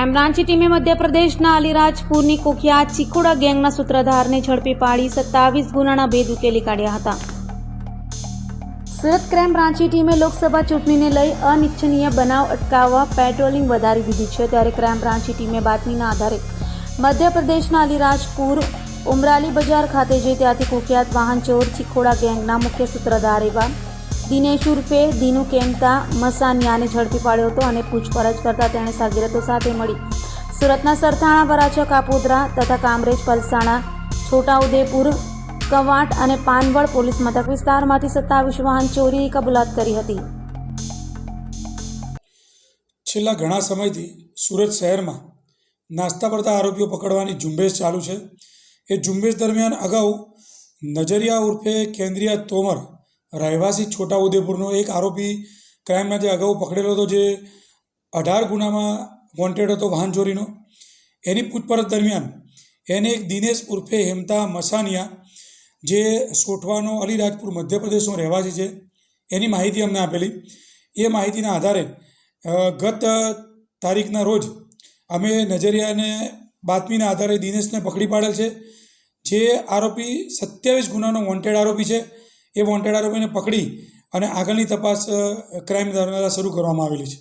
Crime બ્રાન્ચની ટીમે મધ્યપ્રદેશના અલીરાજપુરની કુખ્યાત ચીખોડા ગેંગના સૂત્રધારને ઝડપી પાડી 27 ગુનાના ભેદ ઉકેલી કાઢ્યા હતા। સુરત ક્રાઇમ બ્રાન્ચની ટીમે લોકસભા ચૂંટણીને લઈ અનિચ્છનીય બનાવ અટકાવવા પેટ્રોલિંગ વધારી દીધી છે। ત્યારે ક્રાઇમ બ્રાન્ચની ટીમે બાતમીના આધારે મધ્યપ્રદેશના અલીરાજપુર ઉમરાલી બજાર ખાતે જઈ ત્યાંથી કુખ્યાત વાહન ચોર ચીખોડા ગેંગના મુખ્ય સૂત્રધાર એવા દિનેશ ઉર્ફે દીનુ કેમતા મસાનિયાને ઝડપી પાડ્યો હતો અને પૂછપરછ કરતા તેણે સાગીરતો સાથે મળી સુરતના સરથાણા, વરાછા, કાપોદ્રા તથા કામરેજ, પલસાણા, છોટાઉદેપુર, કવાંટ અને પાનવડ પોલીસ મથક વિસ્તારમાંથી 27 વાહન ચોરીની કબૂલાત કરી હતી। છેલ્લા ઘણા સમયથી સુરત શહેરમાં નાસ્તા પડતા આરોપીઓ પકડવાની ઝુંબેશ ચાલુ છે। એ ઝુંબેશ દરમિયાન અગાઉ નજરિયા ઉર્ફે કેન્દ્રિયા તોમર રહેવાસી છોટાઉદેપુરનો એક આરોપી ક્રાઇમ બ્રાન્ચે અગાઉ પકડેલો હતો, જે 18 ગુનામાં વોન્ટેડ હતો વાહન ચોરીનો। એની પૂછપરછ દરમિયાન એને એક દિનેશ ઉર્ફે હેમતા મસાનિયા, જે સોઠવાનો અલીરાજપુર મધ્યપ્રદેશનો રહેવાસી છે, એની માહિતી અમને આપેલી। એ માહિતીના આધારે ગત તારીખના રોજ અમે નજરિયાને બાતમીના આધારે દિનેશને પકડી પાડેલ છે। જે આરોપી 27 ગુનાનો વોન્ટેડ આરોપી છે, એ વોન્ટેડ આરોપીને પકડી અને આગળની તપાસ ક્રાઇમ દ્વારા શરૂ કરવામાં આવેલી છે।